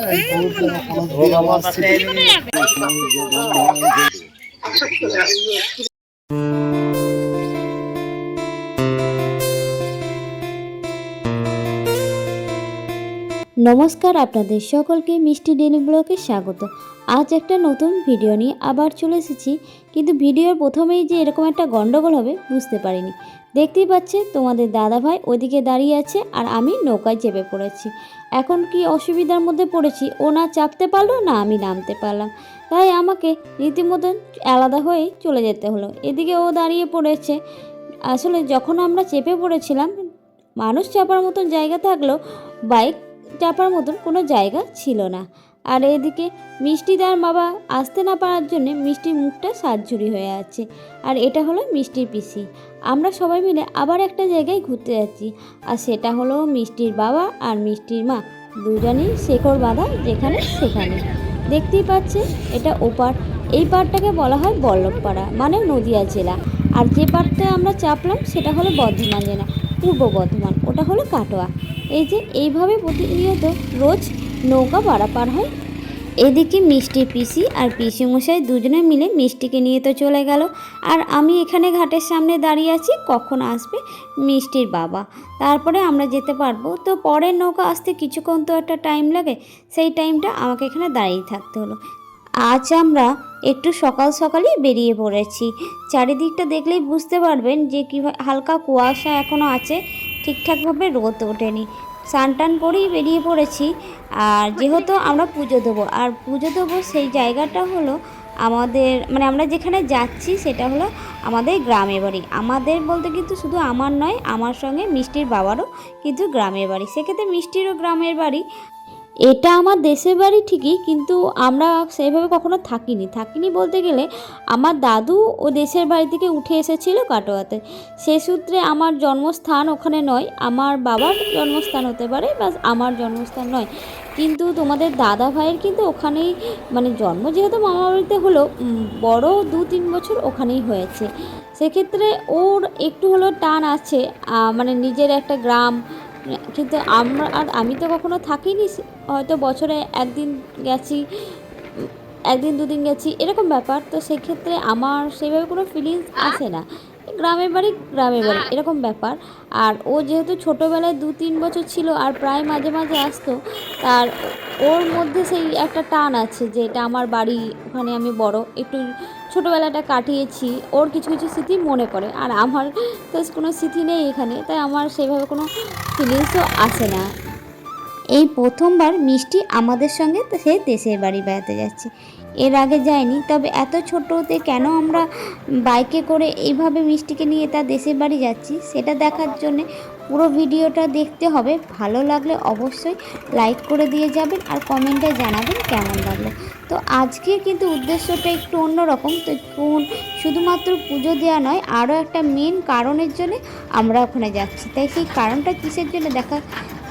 নমস্কার, আপনাদের সকলকে মিষ্টি ডেইলি ব্লগে স্বাগত। আজ একটা নতুন ভিডিও নিয়ে আবার চলে এসেছি, কিন্তু ভিডিওর প্রথমেই যে এরকম একটা গন্ডগোল হবে বুঝতে পারিনি। দেখতেই পাচ্ছে তোমাদের দাদাভাই ওদিকে দাঁড়িয়ে আছে আর আমি নৌকায় চেপে পড়েছি। এখন কি অসুবিধার মধ্যে পড়েছি, ও না চাপতে পারলো না আমি নামতে পারলাম, তাই আমাকে রীতিমতন আলাদা হয়ে চলে যেতে হলো। এদিকে ও দাঁড়িয়ে পড়েছে। আসলে যখন আমরা চেপে পড়েছিলাম, মানুষ চাপার মতন জায়গা থাকলেও বাইক চাপার মতন কোনো জায়গা ছিল না। আর এদিকে মিষ্টি তার বাবা আসতে না পারার জন্য মিষ্টির মুখটা সাজঝুরি হয়ে আছে। আর এটা হলো মিষ্টির পিসি। আমরা সবাই মিলে আবার একটা জায়গায় ঘুরতে যাচ্ছি, আর সেটা হলো মিষ্টির বাবা আর মিষ্টির মা দুজনই শেকড় বাঁধা যেখানে সেখানে। দেখতেই পাচ্ছে এটা ওপার। এই পাড়টাকে বলা হয় বল্লভপাড়া, মানে নদিয়া জেলা। আর যে পাড়টা আমরা চাপলাম সেটা হলো বর্ধমান জেলা, পূর্ব বর্ধমান, ওটা হলো কাটোয়া। এই যে এইভাবে প্রতিনিয়ত রোজ নৌকা পারাপার হয়। এদিকে মিষ্টির পিসি আর পিসি মশাই দুজনে মিলে মিষ্টিকে নিয়ে তো চলে গেল, আর আমি এখানে ঘাটের সামনে দাঁড়িয়ে আছি কখন আসবে মিষ্টির বাবা, তারপরে আমরা যেতে পারবো। তো পরের নৌকা আসতে কিছুক্ষণ তো একটা টাইম লাগে, সেই টাইমটা আমাকে এখানে দাঁড়িয়ে থাকতে হলো। আজ আমরা একটু সকাল সকালই বেরিয়ে পড়েছি। চারিদিকটা দেখলেই বুঝতে পারবেন যে কীভাবে হালকা কুয়াশা এখনও আছে, ঠিকঠাকভাবে রোদ ওঠেনি। স্নান টান করেই বেরিয়ে পড়েছি। আর যেহেতু আমরা পুজো দেবো, আর পুজো দেবো সেই জায়গাটা হলো আমাদের, মানে আমরা যেখানে যাচ্ছি সেটা হলো আমাদের গ্রামের বাড়ি। আমাদের বলতে কিন্তু শুধু আমার নয়, আমার সঙ্গে মিষ্টির বাবারও কিন্তু গ্রামের বাড়ি, সেক্ষেত্রে মিষ্টিরও গ্রামের বাড়ি। এটা আমার দেশের বাড়ি ঠিকই, কিন্তু আমরা সেইভাবে কখনো থাকিনি বলতে গেলে আমার দাদু ও দেশের বাড়ি থেকে উঠে এসেছিল কাটোয়াতে। সে সূত্রে আমার জন্মস্থান ওখানে নয়, আমার বাবার জন্মস্থান হতে পারে, বাস আমার জন্মস্থান নয়। কিন্তু তোমাদের দাদা ভাইয়ের কিন্তু ওখানেই, মানে জন্ম যেহেতু মামা বাড়িতে হলো, বড় 2-3 বছর ওখানেই হয়েছে। সেক্ষেত্রে ওর একটু হলেও টান আছে, মানে নিজের একটা গ্রাম। কিন্তু আমি তো কখনো থাকিনি, হয়তো বছরে একদিন গেছি, একদিন দুদিন গেছি, এরকম ব্যাপার। তো সেক্ষেত্রে আমার সেইভাবে কোনো ফিলিংস আসে না, গ্রামের বাড়ি এরকম ব্যাপার। আর ও যেহেতু ছোটোবেলায় 2-3 বছর ছিল আর প্রায় মাঝে মাঝে আসতো, তার ওর মধ্যে সেই একটা টান আছে যে এটা আমার বাড়ি, ওখানে আমি বড়, একটু ছোটোবেলাটা কাটিয়েছি, ওর কিছু কিছু স্মৃতি মনে পড়ে। আর আমার তো কোনো স্মৃতি নেই এখানে, তাই আমার সেভাবে কোনো ফিলিংসও আসে না। এই প্রথমবার মিষ্টি আমাদের সঙ্গে সে দেশের বাড়ি বেড়াতে যাচ্ছে, এর আগে যায়নি। তবে এত ছোটোতে কেন আমরা বাইকে করে এইভাবে মিষ্টিকে নিয়ে তার দেশের বাড়ি যাচ্ছি সেটা দেখার জন্যে পুরো ভিডিওটা দেখতে হবে। ভালো লাগলে অবশ্যই লাইক করে দিয়ে যাবেন আর কমেন্টে জানাবেন কেমন লাগলো। তো আজকে কিন্তু উদ্দেশ্যটা একটু অন্যরকম। তো শুধুমাত্র পুজো দেওয়া নয়, আরও একটা মেন কারণের জন্য আমরা ওখানে যাচ্ছি। তাই সেই কারণটা কিসের জন্য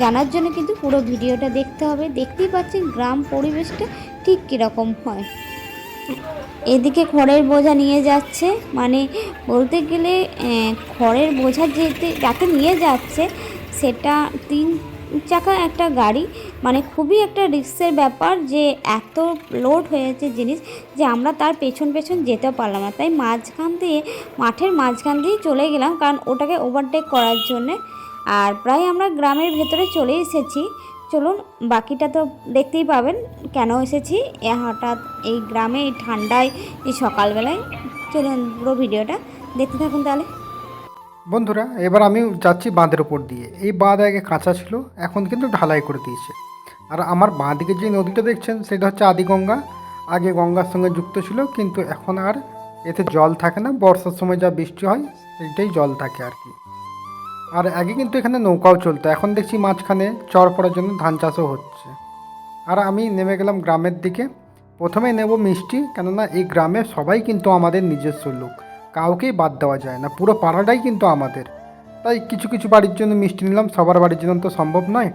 জানার জন্য কিন্তু পুরো ভিডিওটা দেখতে হবে। দেখতেই পাচ্ছেন গ্রাম পরিবেশটা ঠিক কীরকম হয়। এদিকে খড়ের বোঝা নিয়ে যাচ্ছে, মানে বলতে গেলে খড়ের বোঝা যাতে নিয়ে যাচ্ছে সেটা 3 চাকা একটা গাড়ি, মানে খুবই একটা রিস্কের ব্যাপার, যে এত লোড হয়েছে জিনিস যে আমরা তার পেছন যেতেও পারলাম না। তাই মাঠের মাঝখান দিয়ে চলে গেলাম, কারণ ওটাকে ওভারটেক করার জন্যে। আর প্রায় আমরা গ্রামের ভেতরে চলে এসেছি। চলুন বাকিটা তো দেখতেই পাবেন কেন এসেছি হঠাৎ এই গ্রামে, এই ঠান্ডায়, এই সকালবেলায়। চলুন পুরো ভিডিওটা দেখতে থাকুন তাহলে। বন্ধুরা, এবার আমি যাচ্ছি বাঁধের ওপর দিয়ে। এই বাঁধ আগে কাঁচা ছিল, এখন কিন্তু ঢালাই করে দিয়েছে। আর আমার বাঁ দিকে যে নদীটা দেখছেন সেটা হচ্ছে আদিগঙ্গা। আগে গঙ্গার সঙ্গে যুক্ত ছিল, কিন্তু এখন আর এতে জল থাকে না। বর্ষার সময় যা বৃষ্টি হয় সেইটাই জল থাকে আর কি। আর আগে কিন্তু এখানে নৌকাও চলতো, এখন দেখছি মাঝখানে চর পড়ার জন্য ধান চাষও হচ্ছে। আর আমি নেমে গেলাম গ্রামের দিকে। প্রথমে নেব মিষ্টি, কেননা এই গ্রামে সবাই কিন্তু আমাদের নিজস্ব লোক, কাউকেই বাদ দেওয়া যায় না, পুরো পাড়াটাই কিন্তু আমাদের। তাই কিছু কিছু বাড়ির জন্য মিষ্টি নিলাম, সবার বাড়ির জন্য তো সম্ভব নয়,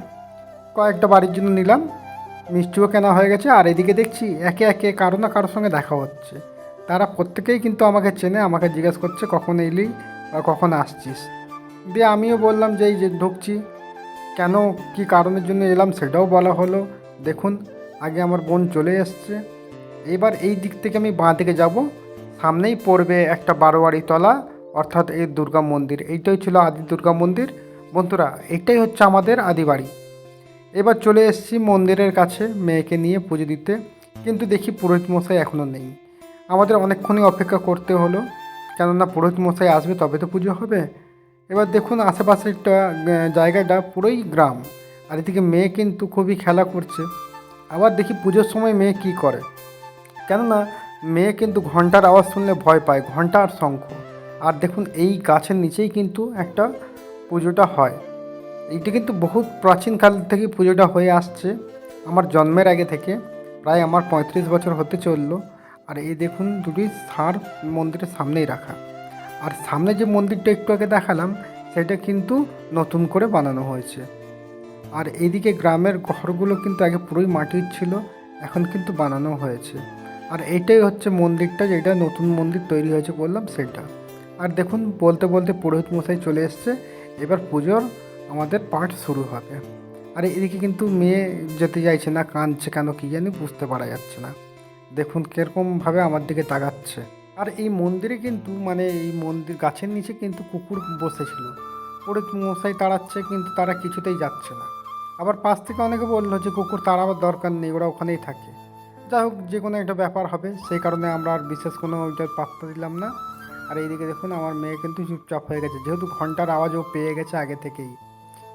কয়েকটা বাড়ির জন্য নিলাম। মিষ্টিও কেনা হয়ে গেছে। আর এদিকে দেখছি একে একে কারো না কারোর সঙ্গে দেখা হচ্ছে। তারা প্রত্যেকেই কিন্তু আমাকে চেনে, আমাকে জিজ্ঞেস করছে কখন এলি বা কখন আসছিস। দিয়ে আমিও বললাম যে এই যে ঢুকছি, কেন কী কারণের জন্য এলাম সেটাও বলা হলো। দেখুন আগে আমার বোন চলে এসছে। এবার এই দিক থেকে আমি বাঁ দিকে যাব, সামনেই পড়বে একটা বারোয়ারি তলা, অর্থাৎ এই দুর্গা মন্দির। এইটাই ছিল আদি দুর্গা মন্দির। বন্ধুরা, এটাই হচ্ছে আমাদের আদি বাড়ি। এবার চলে এসেছি মন্দিরের কাছে মেয়েকে নিয়ে পুজো দিতে, কিন্তু দেখি পুরোহিত মশাই এখনও নেই। আমাদের অনেকক্ষণই অপেক্ষা করতে হলো, কেননা পুরোহিত মশাই আসবে তবে তো পুজো হবে। এবার দেখুন আশেপাশে একটা জায়গাটা পুরোই গ্রাম, আর এদিকে মেয়ে কিন্তু খুবই খেলা করছে। আবার দেখি পুজোর সময় মেয়ে কী করে, কেননা মেয়ে কিন্তু ঘন্টার আওয়াজ শুনলে ভয় পায়, ঘন্টা আর শঙ্খ। আর দেখুন এই গাছের নিচেই কিন্তু একটা পুজোটা হয়। এইটা কিন্তু বহুত প্রাচীনকাল থেকে পুজোটা হয়ে আসছে, আমার জন্মের আগে থেকে। প্রায় আমার 35 বছর হতে চললো। আর এই দেখুন দুটি ষাঁড় মন্দিরের সামনেই রাখা। আর সামনে যে মন্দিরটা একটু আগে দেখালাম, সেটা কিন্তু নতুন করে বানানো হয়েছে। আর এইদিকে গ্রামের ঘরগুলো কিন্তু আগে পুরোই মাটির ছিল, এখন কিন্তু বানানো হয়েছে। আর এইটাই হচ্ছে মন্দিরটা, যেটা নতুন মন্দির তৈরি হয়েছে বললাম সেটা। আর দেখুন বলতে বলতে পুরোহিত মশাই চলে এসছে, এবার পুজোর আমাদের পাঠ শুরু হবে। আর এদিকে কিন্তু মেয়ে যেতে চাইছে না, কাঁদছে কেন কী জানি, বুঝতে পারা যাচ্ছে না। দেখুন কীরকমভাবে আমার দিকে তাকাচ্ছে। আর এই মন্দিরে কিন্তু এই মন্দির গাছের নিচে কিন্তু কুকুর বসেছিল, পুরোহিত মশাই তাড়াচ্ছে কিন্তু তারা কিছুতেই যাচ্ছে না। আবার পাশ থেকে অনেকে বললো যে কুকুর তাড়াবার দরকার নেই, ওরা ওখানেই থাকে। যাই হোক, যে কোনো একটা ব্যাপার হবে, সেই কারণে আমরা আর বিশেষ কোনো ওইটার পাত্তা দিলাম না। আর এইদিকে দেখুন আমার মেয়ে কিন্তু চুপচাপ হয়ে গেছে, যেহেতু ঘন্টার আওয়াজ ও পেয়ে গেছে আগে থেকেই।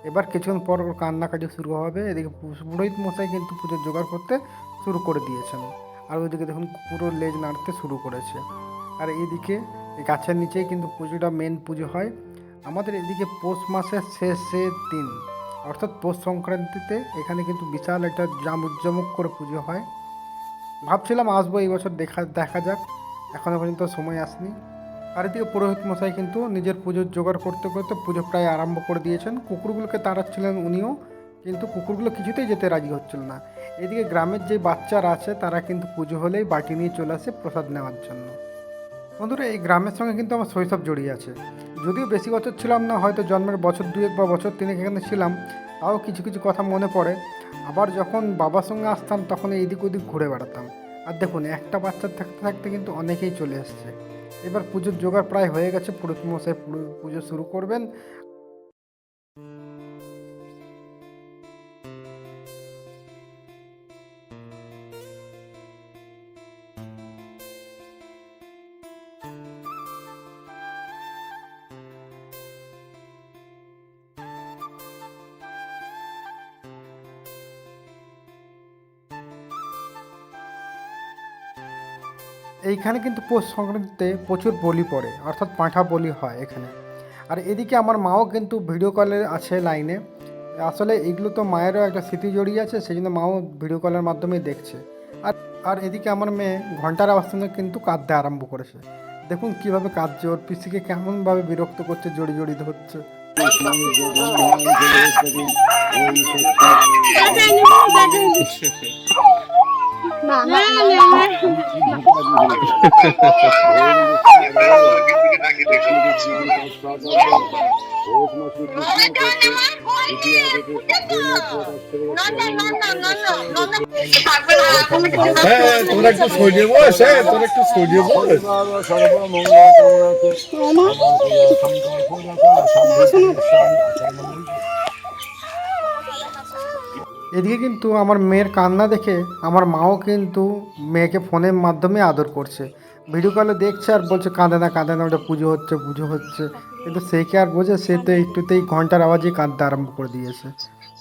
এবার কিছুক্ষণ পর ওর কান্নাকাটি শুরু হবে। এদিকে পুরোহিত মশাই কিন্তু পুজোর জোগাড় করতে শুরু করে দিয়েছেন। আর ওইদিকে দেখুন কুকুরও লেজ নাড়তে শুরু করেছে। আর এইদিকে এই গাছের নিচেই কিন্তু পুজোটা মেন পুজো হয় আমাদের এদিকে পৌষ মাসের শেষের দিন, অর্থাৎ পৌষ সংক্রান্তিতে এখানে কিন্তু বিশাল একটা জাঁকজমক করে পুজো হয়। ভাবছিলাম আসবো এই বছর, দেখা যাক, এখনও পর্যন্ত সময় আসেনি। আর এদিকে পুরোহিত মশাই কিন্তু নিজের পুজোর জোগাড় করতে করতে পুজো প্রায় আরম্ভ করে দিয়েছেন। কুকুরগুলোকে তাড়াচ্ছিলেন উনিও, কিন্তু কুকুরগুলো কিছুতেই যেতে রাজি হচ্ছিল না। এদিকে গ্রামের যে বাচ্চারা আছে তারা কিন্তু পুজো হলেই বাটি নিয়ে চলে আসে প্রসাদ নেওয়ার জন্য। বন্ধুরা, এই গ্রামের সঙ্গে কিন্তু আমার শৈশব জড়িয়ে আছে। যদিও বেশি বছর ছিলাম না, হয়তো জন্মের বছর 2 বা বছর 3 এখানে ছিলাম, তাও কিছু কিছু কথা মনে পড়ে। আবার যখন বাবার সঙ্গে আসতাম তখন এইদিক ওদিক ঘুরে বেড়াতাম। আর দেখুন একটা বাচ্চা থাকতে থাকতে কিন্তু অনেকেই চলে এসছে। এবার পুজোর জোগাড় প্রায় হয়ে গেছে, পুরোহিত মশাই পুজো শুরু করবেন। এইখানে কিন্তু পৌষ সংক্রান্তিতে প্রচুর বলি পড়ে, অর্থাৎ পাঁঠা বলি হয় এখানে। আর এদিকে আমার মাও কিন্তু ভিডিও কলে আছে লাইনে। আসলে এইগুলো তো মায়েরও একটা স্মৃতি জড়িয়ে আছে, সেই জন্য মাও ভিডিও কলের মাধ্যমেই দেখছে। আর আর এদিকে আমার মেয়ে ঘন্টার আওয়াজ শুনে কিন্তু কাঁদতে আরম্ভ করেছে। দেখুন কীভাবে কাঁদছে, ওর পিসিকে কেমনভাবে বিরক্ত করছে, জড়ি জড়ি ধরছে। তোরা একটু সরিয়ে বস, তোরা একটু সরিয়ে বস। এদিকে কিন্তু আমার মেয়ের কান্না দেখে আমার মাও কিন্তু মেয়েকে ফোনের মাধ্যমে আদর করছে। ভিডিও কলে দেখছে আর বলছে কাঁদে না কাঁদে না, ওটা পুজো হচ্ছে পুজো হচ্ছে। কিন্তু সে কি আর বোঝে, সে তো একটুতেই ঘন্টার আওয়াজেই কাঁদতে আরম্ভ করে দিয়েছে।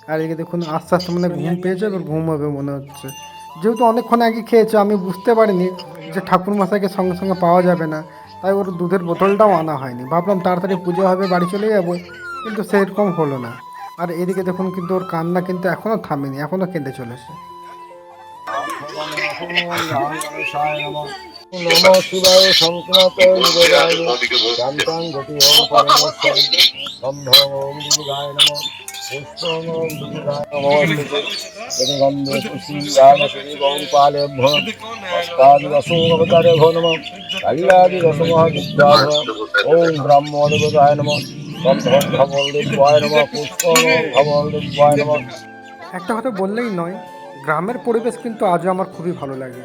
আর এদিকে দেখুন আস্তে আস্তে ঘুম পেয়েছে, এবার ঘুম হবে মনে হচ্ছে। যেহেতু অনেকক্ষণ আগে খেয়েছে, আমি বুঝতে পারিনি যে ঠাকুর মশাইকে সঙ্গে সঙ্গে পাওয়া যাবে না, তাই ওর দুধের বোতলটাও আনা হয়নি। ভাবলাম তাড়াতাড়ি পুজো হবে বাড়ি চলে যাবো, কিন্তু সেরকম হলো না। আর এদিকে দেখুন কিন্তু ওর কান্না কিন্তু এখনও থামেনি, এখনও কেঁদে চলেছে। নম শিবায় সংক্রান্ত নিবেদায় শান্তাং গতি ওম পরমেশ্বর সম্ভব ওম দুর্গায় নমঃ পুষ্পং ওম দুর্গায় নমঃ গন্ধে পুষ্পিঙ্গায় শ্রী গৌপালেভ্য অষ্টাদি রসোবতারেভ্য নমঃ কাল্যাদি রসমহ বিদ্যাভ্য ওম ব্রহ্মদেবতায় নমঃ গন্ধং খবল দেবায় নমঃ পুষ্পং ওম খবল দেবায় নমঃ। একটা কথা বললেই নয়, গ্রামের পরিবেশ কিন্তু আজও আমার খুবই ভালো লাগে।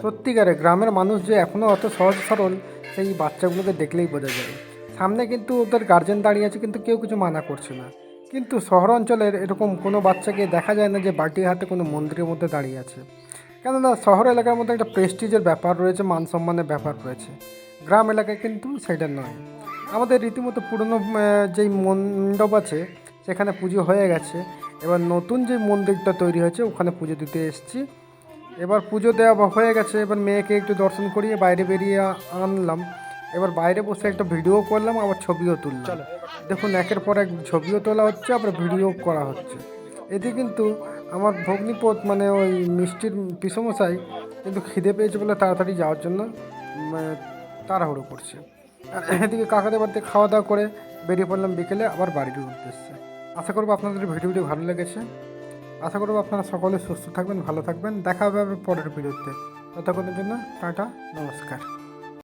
সত্যিকারে গ্রামের মানুষ যে এখনও অত সহজ সরল সেই বাচ্চাগুলোকে দেখলেই বোঝা যায়। সামনে কিন্তু ওদের গার্জেন দাঁড়িয়ে আছে, কিন্তু কেউ কিছু মানা করছে না। কিন্তু শহর অঞ্চলের এরকম কোনো বাচ্চাকে দেখা যায় না যে বাটি হাতে কোনো মন্দিরের মধ্যে দাঁড়িয়ে আছে। কেননা শহর এলাকার মধ্যে একটা প্রেস্টিজের ব্যাপার রয়েছে, মান সম্মানের ব্যাপার রয়েছে। গ্রাম এলাকায় কিন্তু সেটা নয়। আমাদের রীতিমতো পুরনো যেই মণ্ডপ আছে সেখানে পুজো হয়ে গেছে। এবার নতুন যে মন্দিরটা তৈরি হয়েছে ওখানে পুজো দিতে এসেছি। এবার পুজো দেওয়া হয়ে গেছে, এবার মেয়েকে একটু দর্শন করিয়ে বাইরে বেরিয়ে আনলাম। এবার বাইরে বসে একটা ভিডিও করলাম, আবার ছবিও তুললাম। দেখুন একের পর এক ছবিও তোলা হচ্ছে, আবার ভিডিও করা হচ্ছে। এতে কিন্তু আমার ভগ্নিপথ মানে ওই মিষ্টির পিসমশাই কিন্তু খিদে পেয়েছে বলে তাড়াতাড়ি যাওয়ার জন্য তাড়াহুড়ো করছে। আর এদিকে কাকাদের বাড়িতে খাওয়া দাওয়া করে বেরিয়ে পড়লাম বিকেলে আবার বাড়ির উদ্দেশ্যে। আশা করবো আপনাদের ভিডিওটি ভালো লেগেছে। আশা করবো আপনারা সকলে সুস্থ থাকবেন, ভালো থাকবেন। দেখা হবে আবার পরের ভিডিওতে। ততক্ষণের জন্য টাটা, নমস্কার।